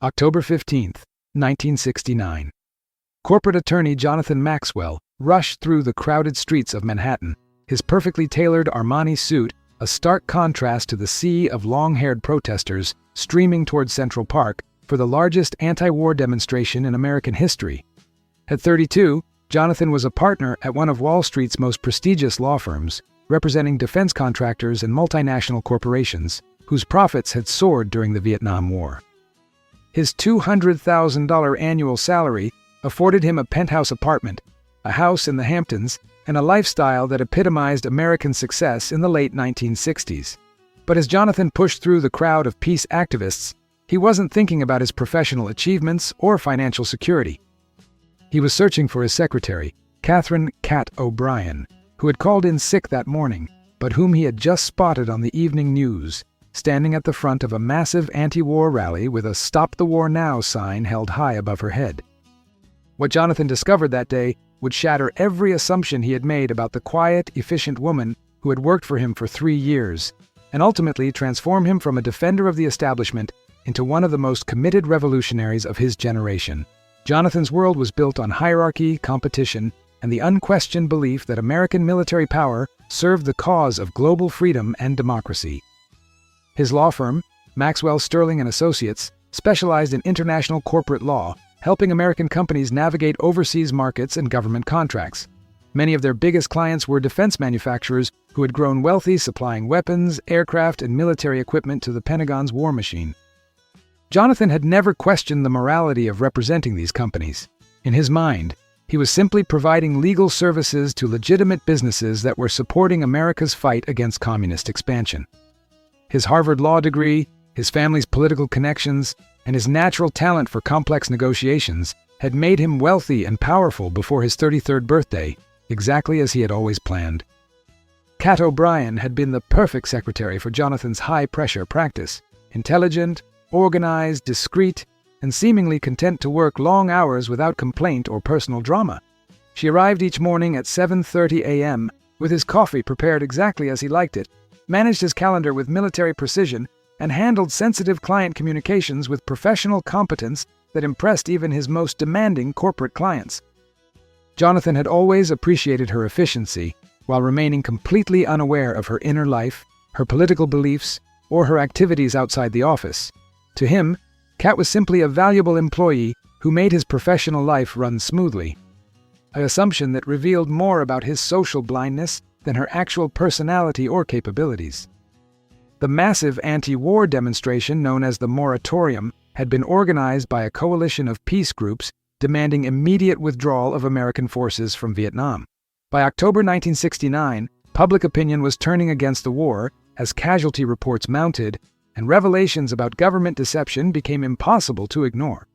October 15th, 1969. Corporate attorney Jonathan Maxwell rushed through the crowded streets of Manhattan, his perfectly tailored Armani suit a stark contrast to the sea of long-haired protesters streaming toward Central Park for the largest anti-war demonstration in American history. At 32, Jonathan was a partner at one of Wall Street's most prestigious law firms, representing defense contractors and multinational corporations whose profits had soared during the Vietnam War. His $200,000 annual salary afforded him a penthouse apartment, a house in the Hamptons, and a lifestyle that epitomized American success in the late 1960s. But as Jonathan pushed through the crowd of peace activists, he wasn't thinking about his professional achievements or financial security. He was searching for his secretary, Catherine "Cat" O'Brien, who had called in sick that morning, but whom he had just spotted on the evening news, standing at the front of a massive anti-war rally with a "Stop the War Now" sign held high above her head. What Jonathan discovered that day would shatter every assumption he had made about the quiet, efficient woman who had worked for him for 3 years, and ultimately transform him from a defender of the establishment into one of the most committed revolutionaries of his generation. Jonathan's world was built on hierarchy, competition, and the unquestioned belief that American military power served the cause of global freedom and democracy. His law firm, Maxwell Sterling & Associates, specialized in international corporate law, helping American companies navigate overseas markets and government contracts. Many of their biggest clients were defense manufacturers who had grown wealthy supplying weapons, aircraft, and military equipment to the Pentagon's war machine. Jonathan had never questioned the morality of representing these companies. In his mind, he was simply providing legal services to legitimate businesses that were supporting America's fight against communist expansion. His Harvard law degree, his family's political connections, and his natural talent for complex negotiations had made him wealthy and powerful before his 33rd birthday, exactly as he had always planned. Cat O'Brien had been the perfect secretary for Jonathan's high-pressure practice, intelligent, organized, discreet, and seemingly content to work long hours without complaint or personal drama. She arrived each morning at 7:30 a.m. with his coffee prepared exactly as he liked it, managed his calendar with military precision, and handled sensitive client communications with professional competence that impressed even his most demanding corporate clients. Jonathan had always appreciated her efficiency, while remaining completely unaware of her inner life, her political beliefs, or her activities outside the office. To him, Cat was simply a valuable employee who made his professional life run smoothly, an assumption that revealed more about his social blindness than her actual personality or capabilities. The massive anti-war demonstration known as the Moratorium had been organized by a coalition of peace groups demanding immediate withdrawal of American forces from Vietnam. By October 1969, public opinion was turning against the war as casualty reports mounted, and revelations about government deception became impossible to ignore.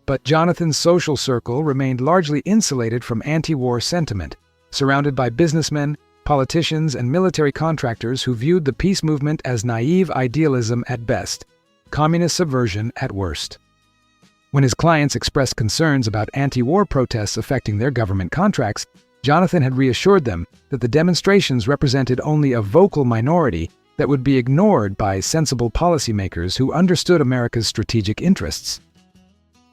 But Jonathan's social circle remained largely insulated from anti-war sentiment, surrounded by businessmen, politicians, and military contractors who viewed the peace movement as naive idealism at best, communist subversion at worst. When his clients expressed concerns about anti-war protests affecting their government contracts, Jonathan had reassured them that the demonstrations represented only a vocal minority that would be ignored by sensible policymakers who understood America's strategic interests.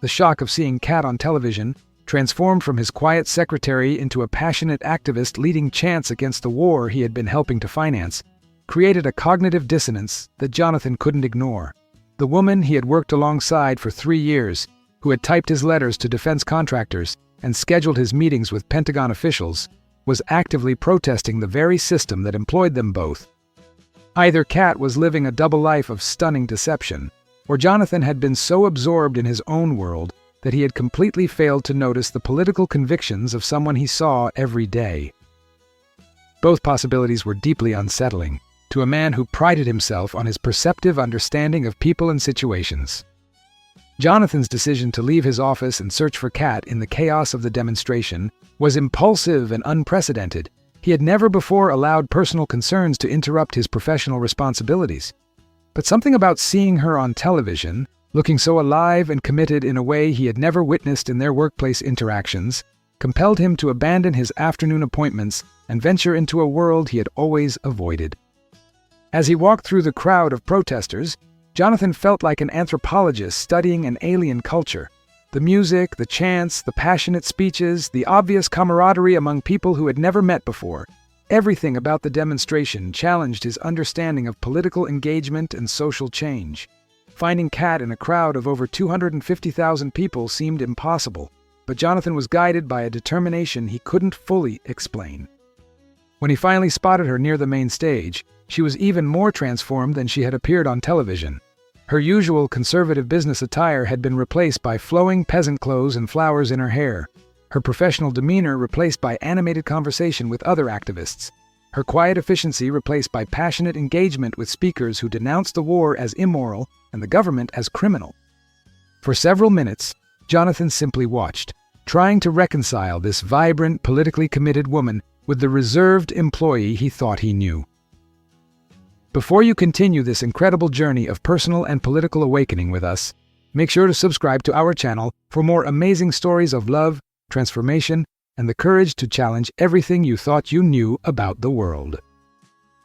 The shock of seeing Cat on television, transformed from his quiet secretary into a passionate activist leading chants against the war he had been helping to finance, created a cognitive dissonance that Jonathan couldn't ignore. The woman he had worked alongside for 3 years, who had typed his letters to defense contractors and scheduled his meetings with Pentagon officials, was actively protesting the very system that employed them both. Either Cat was living a double life of stunning deception, or Jonathan had been so absorbed in his own world that he had completely failed to notice the political convictions of someone he saw every day. Both possibilities were deeply unsettling to a man who prided himself on his perceptive understanding of people and situations. Jonathan's decision to leave his office and search for Cat in the chaos of the demonstration was impulsive and unprecedented. He had never before allowed personal concerns to interrupt his professional responsibilities. But something about seeing her on television, looking so alive and committed in a way he had never witnessed in their workplace interactions, compelled him to abandon his afternoon appointments and venture into a world he had always avoided. As he walked through the crowd of protesters, Jonathan felt like an anthropologist studying an alien culture. The music, the chants, the passionate speeches, the obvious camaraderie among people who had never met before. Everything about the demonstration challenged his understanding of political engagement and social change. Finding Kat in a crowd of over 250,000 people seemed impossible, but Jonathan was guided by a determination he couldn't fully explain. When he finally spotted her near the main stage, she was even more transformed than she had appeared on television. Her usual conservative business attire had been replaced by flowing peasant clothes and flowers in her hair, her professional demeanor replaced by animated conversation with other activists, her quiet efficiency replaced by passionate engagement with speakers who denounced the war as immoral and the government as criminal. For several minutes, Jonathan simply watched, trying to reconcile this vibrant, politically committed woman with the reserved employee he thought he knew. Before you continue this incredible journey of personal and political awakening with us, make sure to subscribe to our channel for more amazing stories of love, transformation, and the courage to challenge everything you thought you knew about the world.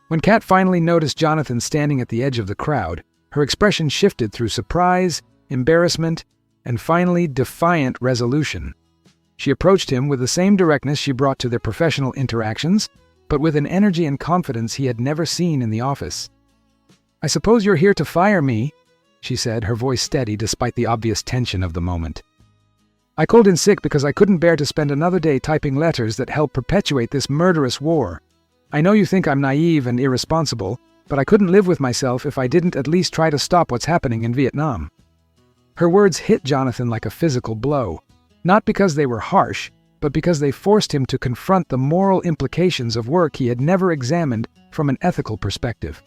When Kat finally noticed Jonathan standing at the edge of the crowd, her expression shifted through surprise, embarrassment, and finally defiant resolution. She approached him with the same directness she brought to their professional interactions, but with an energy and confidence he had never seen in the office. "I suppose you're here to fire me," she said, her voice steady despite the obvious tension of the moment. "I called in sick because I couldn't bear to spend another day typing letters that help perpetuate this murderous war. I know you think I'm naive and irresponsible, but I couldn't live with myself if I didn't at least try to stop what's happening in Vietnam." Her words hit Jonathan like a physical blow, not because they were harsh, but because they forced him to confront the moral implications of work he had never examined from an ethical perspective.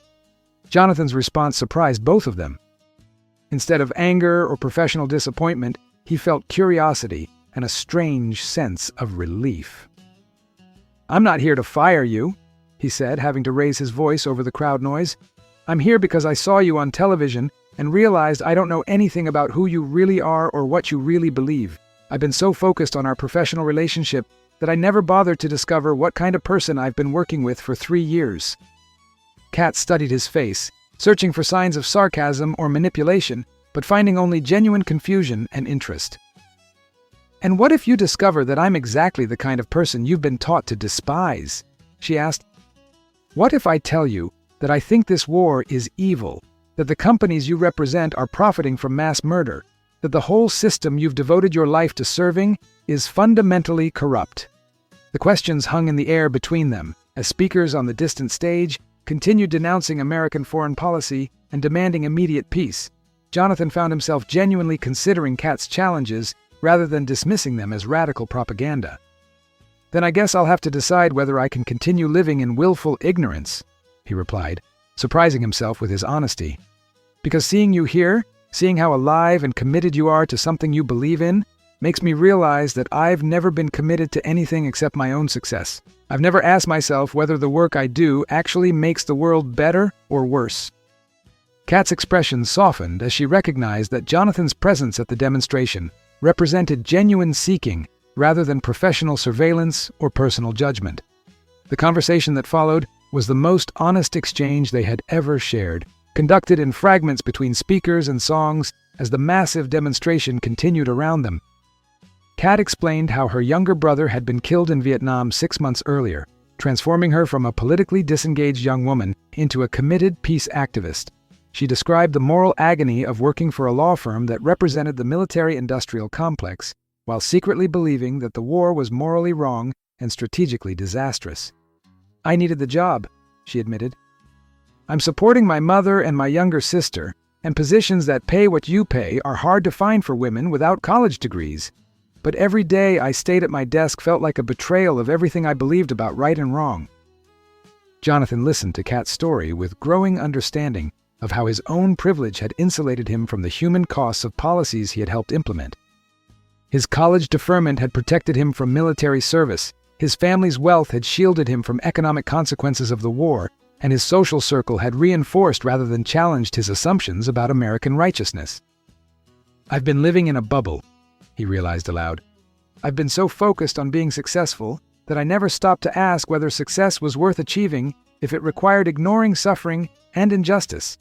Jonathan's response surprised both of them. Instead of anger or professional disappointment, he felt curiosity and a strange sense of relief. "I'm not here to fire you," he said, having to raise his voice over the crowd noise. "I'm here because I saw you on television and realized I don't know anything about who you really are or what you really believe. I've been so focused on our professional relationship that I never bothered to discover what kind of person I've been working with for 3 years." Kat studied his face, searching for signs of sarcasm or manipulation, but finding only genuine confusion and interest. "And what if you discover that I'm exactly the kind of person you've been taught to despise?" she asked. "What if I tell you that I think this war is evil, that the companies you represent are profiting from mass murder, that the whole system you've devoted your life to serving is fundamentally corrupt?" The questions hung in the air between them, as speakers on the distant stage continued denouncing American foreign policy and demanding immediate peace. Jonathan found himself genuinely considering Kat's challenges rather than dismissing them as radical propaganda. "Then I guess I'll have to decide whether I can continue living in willful ignorance," he replied, surprising himself with his honesty. "Because seeing you here, seeing how alive and committed you are to something you believe in, makes me realize that I've never been committed to anything except my own success. I've never asked myself whether the work I do actually makes the world better or worse." Kat's expression softened as she recognized that Jonathan's presence at the demonstration represented genuine seeking rather than professional surveillance or personal judgment. The conversation that followed was the most honest exchange they had ever shared, conducted in fragments between speakers and songs as the massive demonstration continued around them. Kat explained how her younger brother had been killed in Vietnam 6 months earlier, transforming her from a politically disengaged young woman into a committed peace activist. She described the moral agony of working for a law firm that represented the military-industrial complex, while secretly believing that the war was morally wrong and strategically disastrous. "I needed the job," she admitted. "I'm supporting my mother and my younger sister, and positions that pay what you pay are hard to find for women without college degrees. But every day I stayed at my desk felt like a betrayal of everything I believed about right and wrong." Jonathan listened to Kat's story with growing understanding of how his own privilege had insulated him from the human costs of policies he had helped implement. His college deferment had protected him from military service, his family's wealth had shielded him from economic consequences of the war, and his social circle had reinforced rather than challenged his assumptions about American righteousness. "I've been living in a bubble," he realized aloud. "I've been so focused on being successful that I never stopped to ask whether success was worth achieving if it required ignoring suffering and injustice."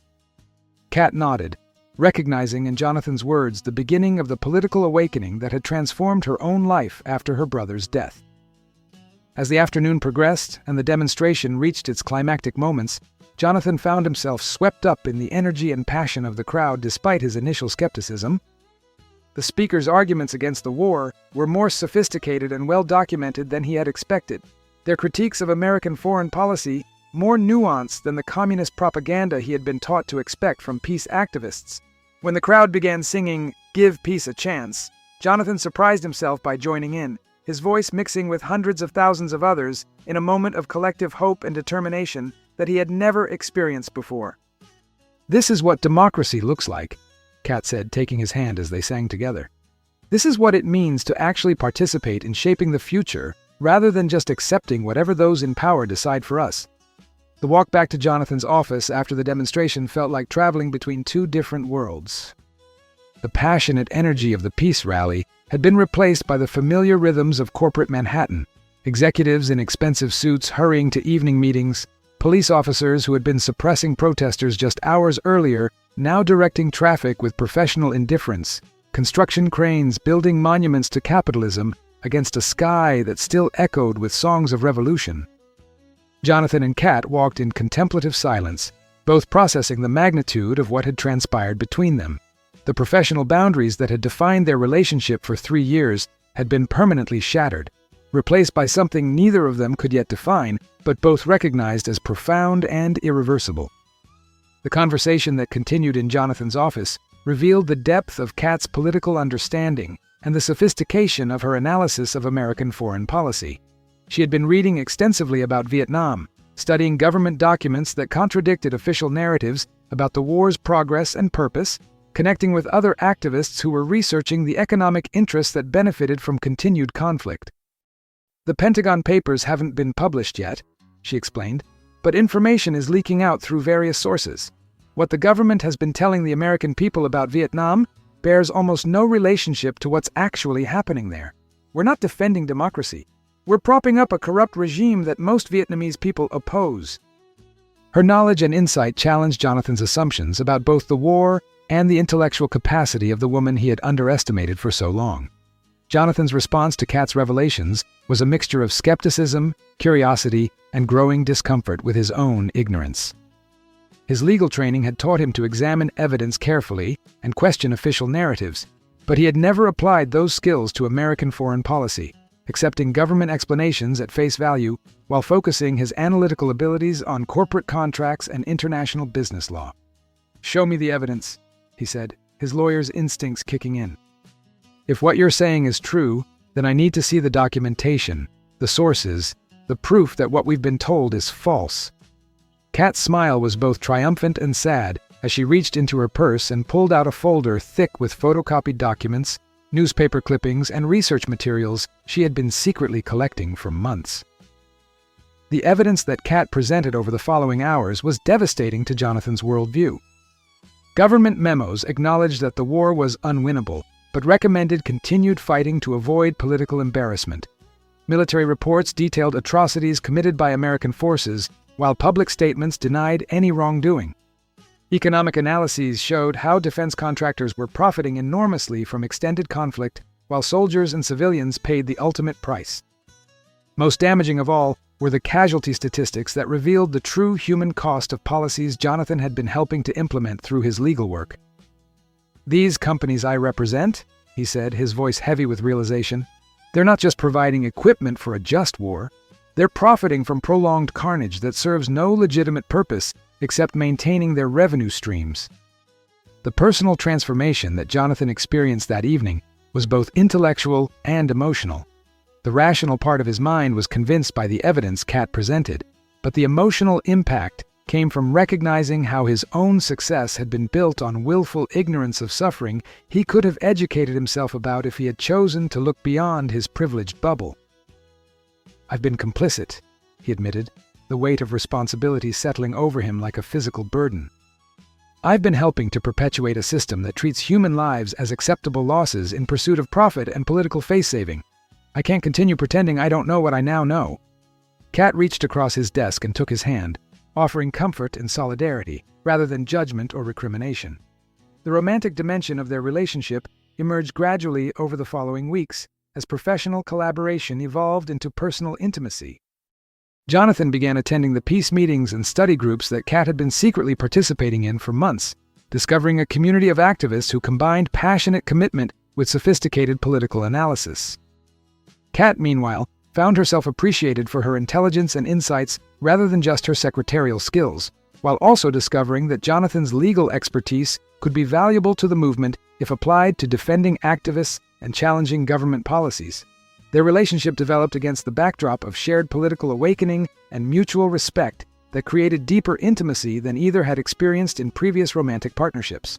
Kat nodded, recognizing in Jonathan's words the beginning of the political awakening that had transformed her own life after her brother's death. As the afternoon progressed and the demonstration reached its climactic moments, Jonathan found himself swept up in the energy and passion of the crowd despite his initial skepticism. The speakers' arguments against the war were more sophisticated and well-documented than he had expected. Their critiques of American foreign policy more nuanced than the communist propaganda he had been taught to expect from peace activists. When the crowd began singing, "Give Peace a Chance," Jonathan surprised himself by joining in, his voice mixing with hundreds of thousands of others in a moment of collective hope and determination that he had never experienced before. "This is what democracy looks like," Kat said, taking his hand as they sang together. "This is what it means to actually participate in shaping the future rather than just accepting whatever those in power decide for us." The walk back to Jonathan's office after the demonstration felt like traveling between two different worlds. The passionate energy of the peace rally had been replaced by the familiar rhythms of corporate Manhattan, executives in expensive suits hurrying to evening meetings, police officers who had been suppressing protesters just hours earlier now directing traffic with professional indifference, construction cranes building monuments to capitalism against a sky that still echoed with songs of revolution. Jonathan and Kat walked in contemplative silence, both processing the magnitude of what had transpired between them. The professional boundaries that had defined their relationship for 3 years had been permanently shattered, replaced by something neither of them could yet define, but both recognized as profound and irreversible. The conversation that continued in Jonathan's office revealed the depth of Kat's political understanding and the sophistication of her analysis of American foreign policy. She had been reading extensively about Vietnam, studying government documents that contradicted official narratives about the war's progress and purpose, connecting with other activists who were researching the economic interests that benefited from continued conflict. "The Pentagon Papers haven't been published yet," she explained, "but information is leaking out through various sources. What the government has been telling the American people about Vietnam bears almost no relationship to what's actually happening there. We're not defending democracy. We're propping up a corrupt regime that most Vietnamese people oppose." Her knowledge and insight challenged Jonathan's assumptions about both the war and the intellectual capacity of the woman he had underestimated for so long. Jonathan's response to Kat's revelations was a mixture of skepticism, curiosity, and growing discomfort with his own ignorance. His legal training had taught him to examine evidence carefully and question official narratives, but he had never applied those skills to American foreign policy, accepting government explanations at face value while focusing his analytical abilities on corporate contracts and international business law. "Show me the evidence," he said, his lawyer's instincts kicking in. "If what you're saying is true, then I need to see the documentation, the sources, the proof that what we've been told is false." Kat's smile was both triumphant and sad as she reached into her purse and pulled out a folder thick with photocopied documents, newspaper clippings, and research materials she had been secretly collecting for months. The evidence that Kat presented over the following hours was devastating to Jonathan's worldview. Government memos acknowledged that the war was unwinnable, but recommended continued fighting to avoid political embarrassment. Military reports detailed atrocities committed by American forces, while public statements denied any wrongdoing. Economic analyses showed how defense contractors were profiting enormously from extended conflict, while soldiers and civilians paid the ultimate price. Most damaging of all were the casualty statistics that revealed the true human cost of policies Jonathan had been helping to implement through his legal work. "These companies I represent," he said, his voice heavy with realization, "they're not just providing equipment for a just war. They're profiting from prolonged carnage that serves no legitimate purpose except maintaining their revenue streams." The personal transformation that Jonathan experienced that evening was both intellectual and emotional. The rational part of his mind was convinced by the evidence Kat presented, but the emotional impact came from recognizing how his own success had been built on willful ignorance of suffering he could have educated himself about if he had chosen to look beyond his privileged bubble. "I've been complicit," he admitted, the weight of responsibility settling over him like a physical burden. "I've been helping to perpetuate a system that treats human lives as acceptable losses in pursuit of profit and political face-saving. I can't continue pretending I don't know what I now know." Kat reached across his desk and took his hand, offering comfort and solidarity, rather than judgment or recrimination. The romantic dimension of their relationship emerged gradually over the following weeks, as professional collaboration evolved into personal intimacy. Jonathan began attending the peace meetings and study groups that Kat had been secretly participating in for months, discovering a community of activists who combined passionate commitment with sophisticated political analysis. Kat, meanwhile, found herself appreciated for her intelligence and insights rather than just her secretarial skills, while also discovering that Jonathan's legal expertise could be valuable to the movement if applied to defending activists and challenging government policies. Their relationship developed against the backdrop of shared political awakening and mutual respect that created deeper intimacy than either had experienced in previous romantic partnerships.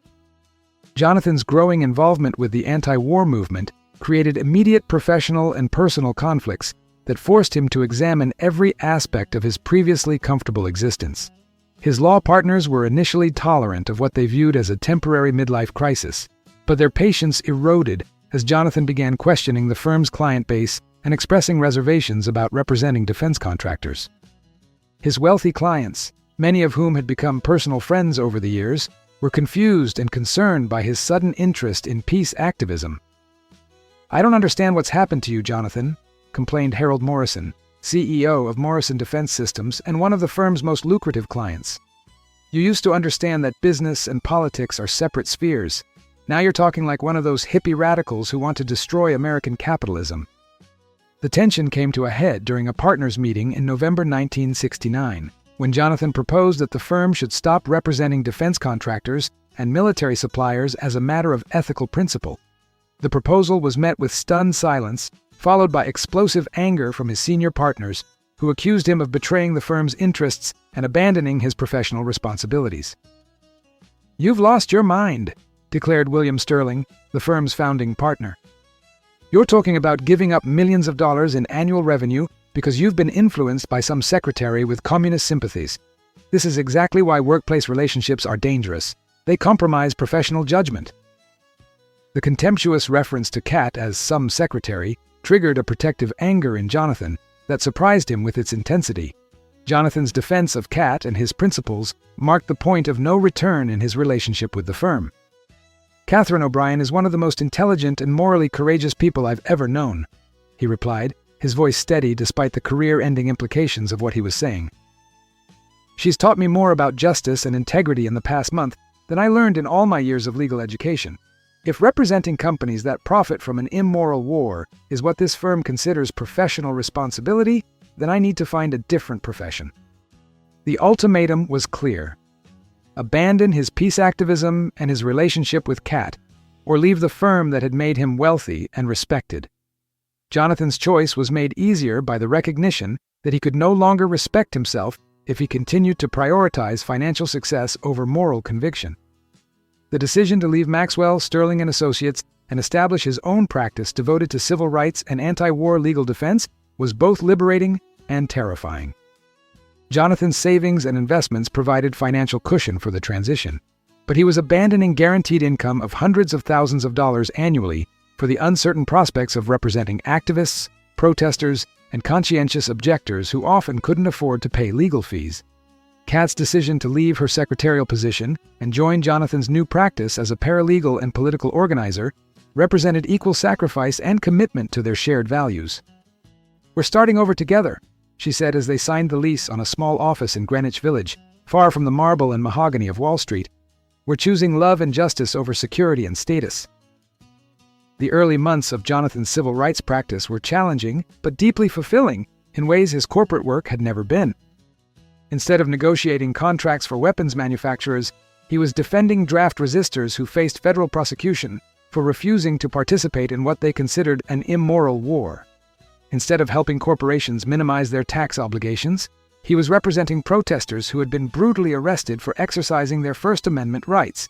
Jonathan's growing involvement with the anti-war movement created immediate professional and personal conflicts that forced him to examine every aspect of his previously comfortable existence. His law partners were initially tolerant of what they viewed as a temporary midlife crisis, but their patience eroded as Jonathan began questioning the firm's client base and expressing reservations about representing defense contractors. His wealthy clients, many of whom had become personal friends over the years, were confused and concerned by his sudden interest in peace activism. "I don't understand what's happened to you, Jonathan," complained Harold Morrison, CEO of Morrison Defense Systems and one of the firm's most lucrative clients. "You used to understand that business and politics are separate spheres. Now you're talking like one of those hippie radicals who want to destroy American capitalism." The tension came to a head during a partners' meeting in November 1969, when Jonathan proposed that the firm should stop representing defense contractors and military suppliers as a matter of ethical principle. The proposal was met with stunned silence, followed by explosive anger from his senior partners, who accused him of betraying the firm's interests and abandoning his professional responsibilities. "You've lost your mind," declared William Sterling, the firm's founding partner. "You're talking about giving up millions of dollars in annual revenue because you've been influenced by some secretary with communist sympathies. This is exactly why workplace relationships are dangerous. They compromise professional judgment." The contemptuous reference to Kat as some secretary triggered a protective anger in Jonathan that surprised him with its intensity. Jonathan's defense of Kat and his principles marked the point of no return in his relationship with the firm. "Catherine O'Brien is one of the most intelligent and morally courageous people I've ever known," he replied, his voice steady despite the career-ending implications of what he was saying. "She's taught me more about justice and integrity in the past month than I learned in all my years of legal education. If representing companies that profit from an immoral war is what this firm considers professional responsibility, then I need to find a different profession." The ultimatum was clear. Abandon his peace activism and his relationship with Kat, or leave the firm that had made him wealthy and respected. Jonathan's choice was made easier by the recognition that he could no longer respect himself if he continued to prioritize financial success over moral conviction. The decision to leave Maxwell, Sterling & Associates and establish his own practice devoted to civil rights and anti-war legal defense was both liberating and terrifying. Jonathan's savings and investments provided financial cushion for the transition, but he was abandoning guaranteed income of hundreds of thousands of dollars annually for the uncertain prospects of representing activists, protesters, and conscientious objectors who often couldn't afford to pay legal fees. Kat's decision to leave her secretarial position and join Jonathan's new practice as a paralegal and political organizer represented equal sacrifice and commitment to their shared values. "We're starting over together," she said as they signed the lease on a small office in Greenwich Village, far from the marble and mahogany of Wall Street. "We're choosing love and justice over security and status." The early months of Jonathan's civil rights practice were challenging but deeply fulfilling in ways his corporate work had never been. Instead of negotiating contracts for weapons manufacturers, he was defending draft resistors who faced federal prosecution for refusing to participate in what they considered an immoral war. Instead of helping corporations minimize their tax obligations, he was representing protesters who had been brutally arrested for exercising their First Amendment rights.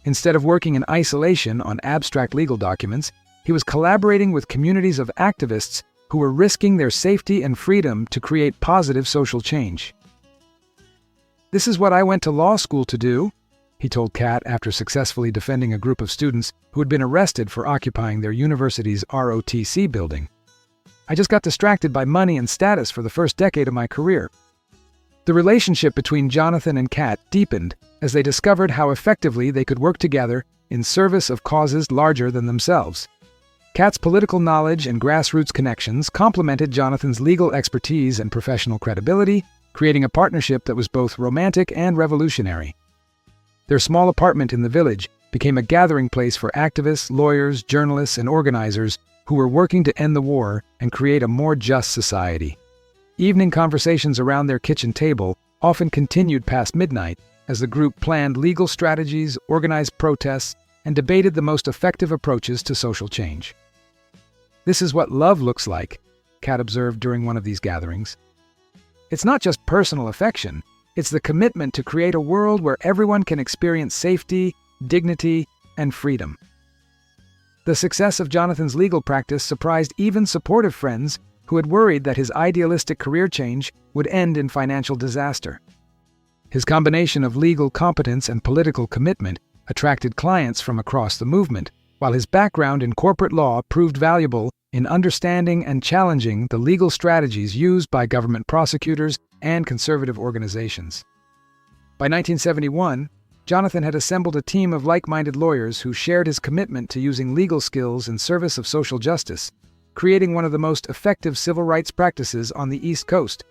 Instead of working in isolation on abstract legal documents, he was collaborating with communities of activists who were risking their safety and freedom to create positive social change. "This is what I went to law school to do," he told Kat after successfully defending a group of students who had been arrested for occupying their university's ROTC building. "I just got distracted by money and status for the first decade of my career." The relationship between Jonathan and Kat deepened as they discovered how effectively they could work together in service of causes larger than themselves. Kat's political knowledge and grassroots connections complemented Jonathan's legal expertise and professional credibility, creating a partnership that was both romantic and revolutionary. Their small apartment in the village became a gathering place for activists, lawyers, journalists, and organizers who were working to end the war and create a more just society. Evening conversations around their kitchen table often continued past midnight as the group planned legal strategies, organized protests, and debated the most effective approaches to social change. "This is what love looks like," Kat observed during one of these gatherings. "It's not just personal affection, it's the commitment to create a world where everyone can experience safety, dignity, and freedom." The success of Jonathan's legal practice surprised even supportive friends who had worried that his idealistic career change would end in financial disaster. His combination of legal competence and political commitment attracted clients from across the movement, while his background in corporate law proved valuable in understanding and challenging the legal strategies used by government prosecutors and conservative organizations. By 1971, Jonathan had assembled a team of like-minded lawyers who shared his commitment to using legal skills in service of social justice, creating one of the most effective civil rights practices on the East Coast.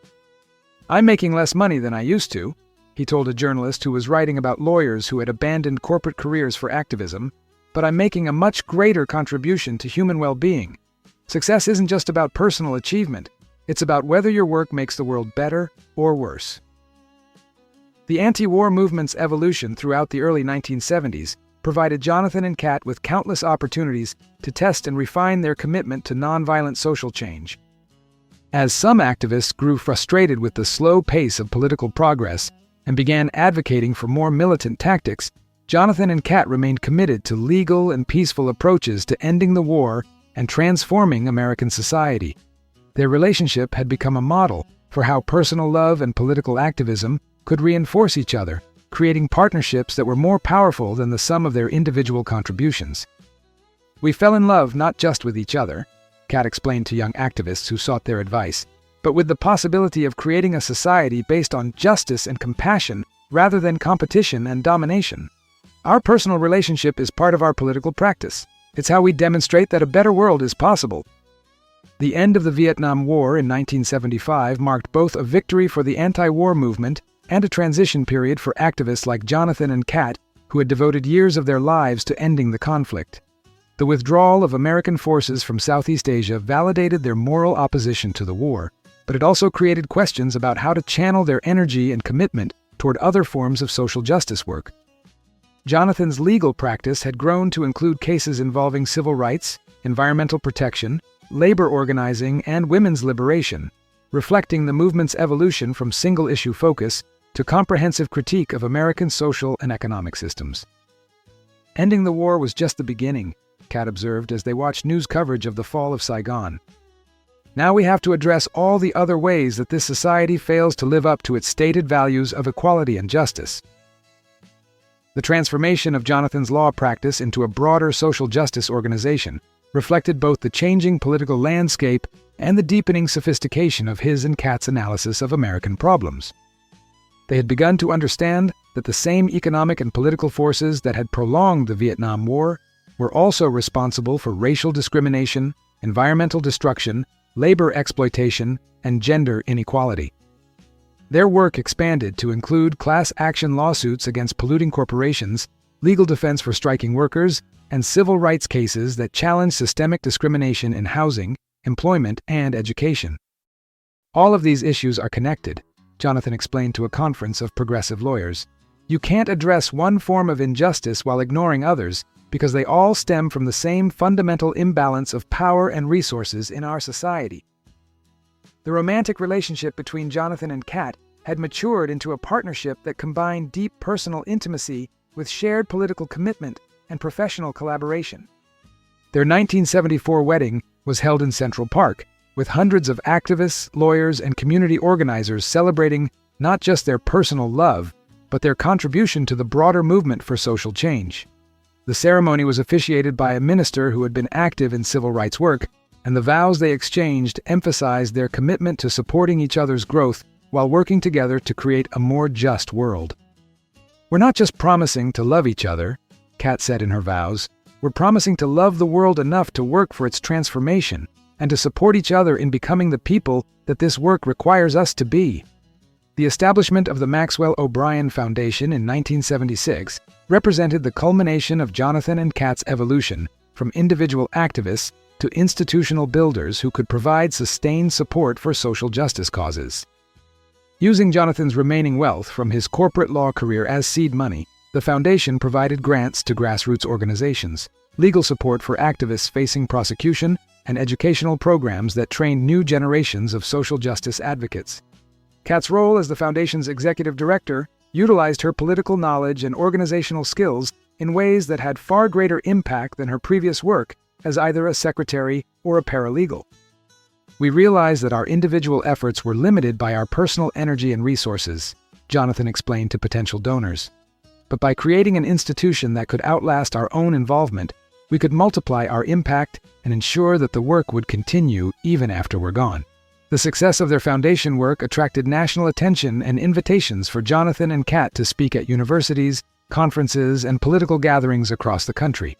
"I'm making less money than I used to," he told a journalist who was writing about lawyers who had abandoned corporate careers for activism, "but I'm making a much greater contribution to human well-being. Success isn't just about personal achievement, it's about whether your work makes the world better or worse." The anti-war movement's evolution throughout the early 1970s provided Jonathan and Kat with countless opportunities to test and refine their commitment to nonviolent social change. As some activists grew frustrated with the slow pace of political progress and began advocating for more militant tactics, Jonathan and Kat remained committed to legal and peaceful approaches to ending the war and transforming American society. Their relationship had become a model for how personal love and political activism could reinforce each other, creating partnerships that were more powerful than the sum of their individual contributions. "We fell in love not just with each other," Kat explained to young activists who sought their advice, "but with the possibility of creating a society based on justice and compassion rather than competition and domination. Our personal relationship is part of our political practice. It's how we demonstrate that a better world is possible." The end of the Vietnam War in 1975 marked both a victory for the anti-war movement and a transition period for activists like Jonathan and Kat, who had devoted years of their lives to ending the conflict. The withdrawal of American forces from Southeast Asia validated their moral opposition to the war, but it also created questions about how to channel their energy and commitment toward other forms of social justice work. Jonathan's legal practice had grown to include cases involving civil rights, environmental protection, labor organizing, and women's liberation, reflecting the movement's evolution from single-issue focus to comprehensive critique of American social and economic systems. "Ending the war was just the beginning," Kat observed as they watched news coverage of the fall of Saigon. "Now we have to address all the other ways that this society fails to live up to its stated values of equality and justice." The transformation of Jonathan's law practice into a broader social justice organization reflected both the changing political landscape and the deepening sophistication of his and Kat's analysis of American problems. They had begun to understand that the same economic and political forces that had prolonged the Vietnam War were also responsible for racial discrimination, environmental destruction, labor exploitation, and gender inequality. Their work expanded to include class action lawsuits against polluting corporations, legal defense for striking workers, and civil rights cases that challenged systemic discrimination in housing, employment, and education. "All of these issues are connected," Jonathan explained to a conference of progressive lawyers. "You can't address one form of injustice while ignoring others, because they all stem from the same fundamental imbalance of power and resources in our society." The romantic relationship between Jonathan and Kat had matured into a partnership that combined deep personal intimacy with shared political commitment and professional collaboration. Their 1974 wedding was held in Central Park, with hundreds of activists, lawyers, and community organizers celebrating not just their personal love, but their contribution to the broader movement for social change. The ceremony was officiated by a minister who had been active in civil rights work, and the vows they exchanged emphasized their commitment to supporting each other's growth while working together to create a more just world. "We're not just promising to love each other," Kat said in her vows. "We're promising to love the world enough to work for its transformation and to support each other in becoming the people that this work requires us to be." The establishment of the Maxwell O'Brien Foundation in 1976 represented the culmination of Jonathan and Kat's evolution from individual activists to institutional builders who could provide sustained support for social justice causes. Using Jonathan's remaining wealth from his corporate law career as seed money, the foundation provided grants to grassroots organizations, legal support for activists facing prosecution, and educational programs that trained new generations of social justice advocates. Kat's role as the foundation's executive director utilized her political knowledge and organizational skills in ways that had far greater impact than her previous work as either a secretary or a paralegal. "We realized that our individual efforts were limited by our personal energy and resources," Jonathan explained to potential donors. "But by creating an institution that could outlast our own involvement, we could multiply our impact and ensure that the work would continue even after we're gone." The success of their foundation work attracted national attention and invitations for Jonathan and Kat to speak at universities, conferences, and political gatherings across the country.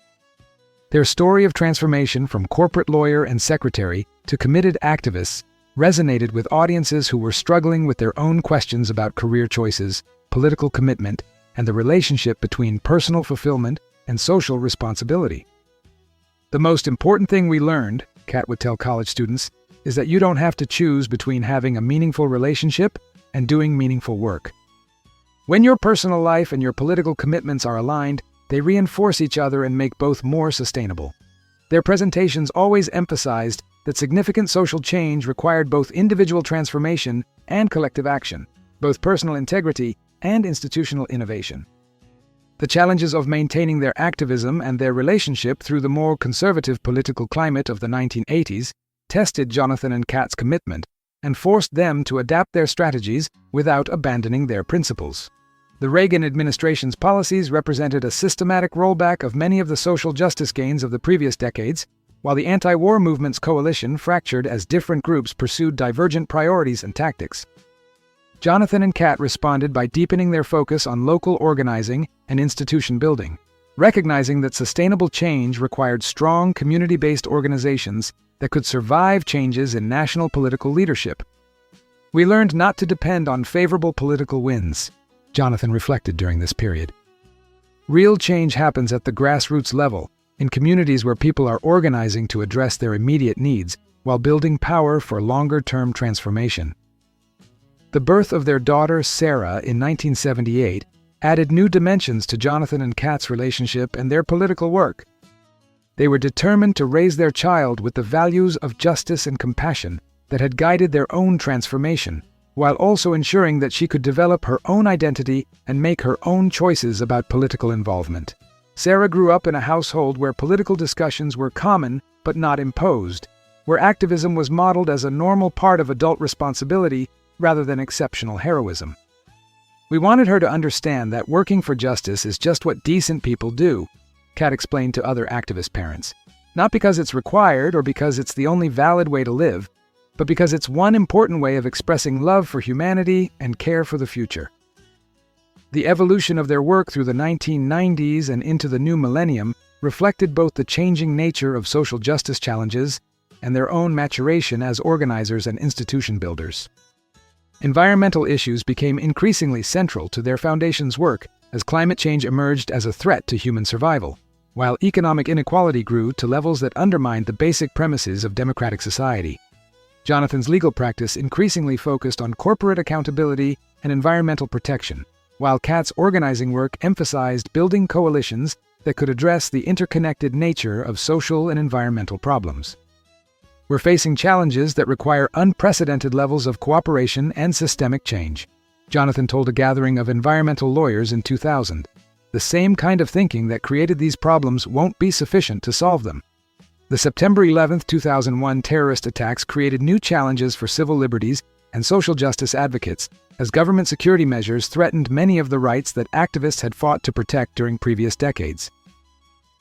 Their story of transformation from corporate lawyer and secretary to committed activists resonated with audiences who were struggling with their own questions about career choices, political commitment, and the relationship between personal fulfillment and social responsibility. "The most important thing we learned," Kat would tell college students, "is that you don't have to choose between having a meaningful relationship and doing meaningful work. When your personal life and your political commitments are aligned, they reinforce each other and make both more sustainable." Their presentations always emphasized that significant social change required both individual transformation and collective action, both personal integrity and institutional innovation. The challenges of maintaining their activism and their relationship through the more conservative political climate of the 1980s tested Jonathan and Kat's commitment and forced them to adapt their strategies without abandoning their principles. The Reagan administration's policies represented a systematic rollback of many of the social justice gains of the previous decades, while the anti-war movement's coalition fractured as different groups pursued divergent priorities and tactics. Jonathan and Kat responded by deepening their focus on local organizing and institution building, recognizing that sustainable change required strong community-based organizations that could survive changes in national political leadership. "We learned not to depend on favorable political wins," Jonathan reflected during this period. "Real change happens at the grassroots level, in communities where people are organizing to address their immediate needs while building power for longer-term transformation." The birth of their daughter, Sarah, in 1978 added new dimensions to Jonathan and Kat's relationship and their political work. They were determined to raise their child with the values of justice and compassion that had guided their own transformation, while also ensuring that she could develop her own identity and make her own choices about political involvement. Sarah grew up in a household where political discussions were common but not imposed, where activism was modeled as a normal part of adult responsibility rather than exceptional heroism. "We wanted her to understand that working for justice is just what decent people do," Kat explained to other activist parents. "Not because it's required or because it's the only valid way to live, but because it's one important way of expressing love for humanity and care for the future." The evolution of their work through the 1990s and into the new millennium reflected both the changing nature of social justice challenges and their own maturation as organizers and institution builders. Environmental issues became increasingly central to their foundation's work as climate change emerged as a threat to human survival, while economic inequality grew to levels that undermined the basic premises of democratic society. Jonathan's legal practice increasingly focused on corporate accountability and environmental protection, while Kat's organizing work emphasized building coalitions that could address the interconnected nature of social and environmental problems. "We're facing challenges that require unprecedented levels of cooperation and systemic change," Jonathan told a gathering of environmental lawyers in 2000. "The same kind of thinking that created these problems won't be sufficient to solve them." The September 11, 2001 terrorist attacks created new challenges for civil liberties and social justice advocates, as government security measures threatened many of the rights that activists had fought to protect during previous decades.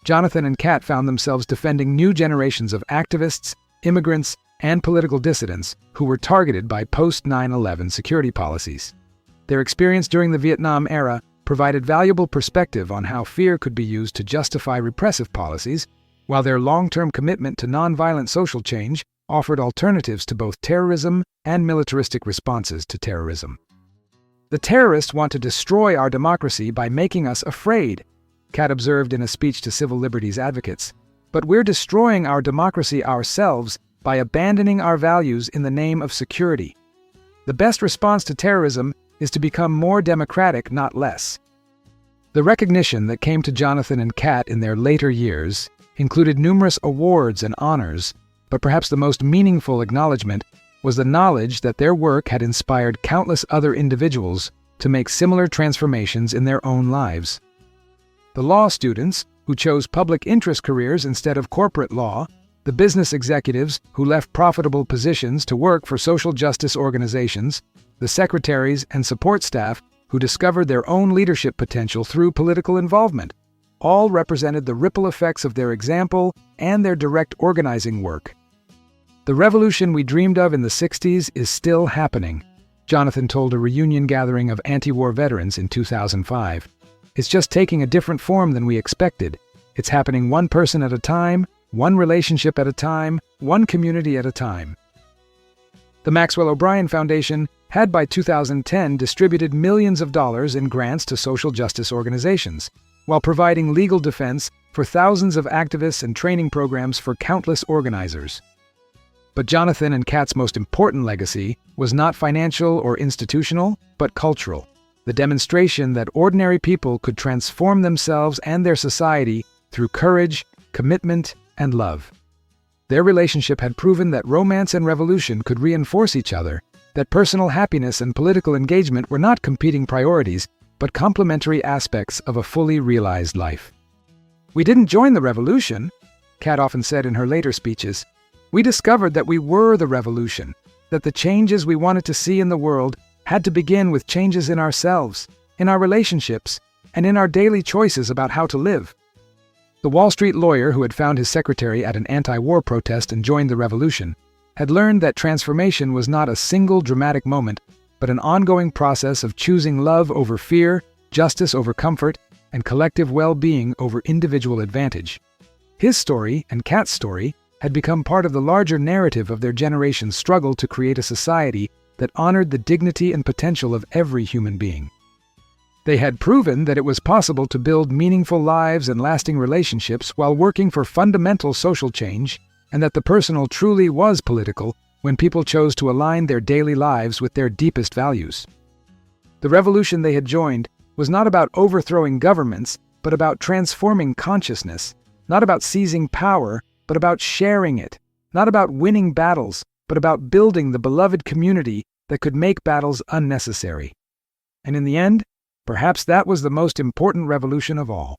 Jonathan and Kat found themselves defending new generations of activists, immigrants, and political dissidents who were targeted by post-9/11 security policies. Their experience during the Vietnam era provided valuable perspective on how fear could be used to justify repressive policies, while their long-term commitment to nonviolent social change offered alternatives to both terrorism and militaristic responses to terrorism. "The terrorists want to destroy our democracy by making us afraid," Kat observed in a speech to civil liberties advocates. "But we're destroying our democracy ourselves by abandoning our values in the name of security. The best response to terrorism is to become more democratic, not less." The recognition that came to Jonathan and Kat in their later years included numerous awards and honors, but perhaps the most meaningful acknowledgement was the knowledge that their work had inspired countless other individuals to make similar transformations in their own lives. The law students, who chose public interest careers instead of corporate law, the business executives who left profitable positions to work for social justice organizations, the secretaries and support staff who discovered their own leadership potential through political involvement, all represented the ripple effects of their example and their direct organizing work. "The revolution we dreamed of in the 60s is still happening," Jonathan told a reunion gathering of anti-war veterans in 2005. "It's just taking a different form than we expected. It's happening one person at a time, one relationship at a time, one community at a time." The Maxwell O'Brien Foundation had by 2010 distributed millions of dollars in grants to social justice organizations, while providing legal defense for thousands of activists and training programs for countless organizers. But Jonathan and Kat's most important legacy was not financial or institutional, but cultural, the demonstration that ordinary people could transform themselves and their society through courage, commitment, and love. Their relationship had proven that romance and revolution could reinforce each other, that personal happiness and political engagement were not competing priorities, but complementary aspects of a fully realized life. "We didn't join the revolution," Kat often said in her later speeches. "We discovered that we were the revolution, that the changes we wanted to see in the world had to begin with changes in ourselves, in our relationships, and in our daily choices about how to live." The Wall Street lawyer who had found his secretary at an anti-war protest and joined the revolution had learned that transformation was not a single dramatic moment, but an ongoing process of choosing love over fear, justice over comfort, and collective well-being over individual advantage. His story and Kat's story had become part of the larger narrative of their generation's struggle to create a society that honored the dignity and potential of every human being. They had proven that it was possible to build meaningful lives and lasting relationships while working for fundamental social change, and that the personal truly was political when people chose to align their daily lives with their deepest values. The revolution they had joined was not about overthrowing governments, but about transforming consciousness, not about seizing power, but about sharing it, not about winning battles, but about building the beloved community that could make battles unnecessary. And in the end, perhaps that was the most important revolution of all.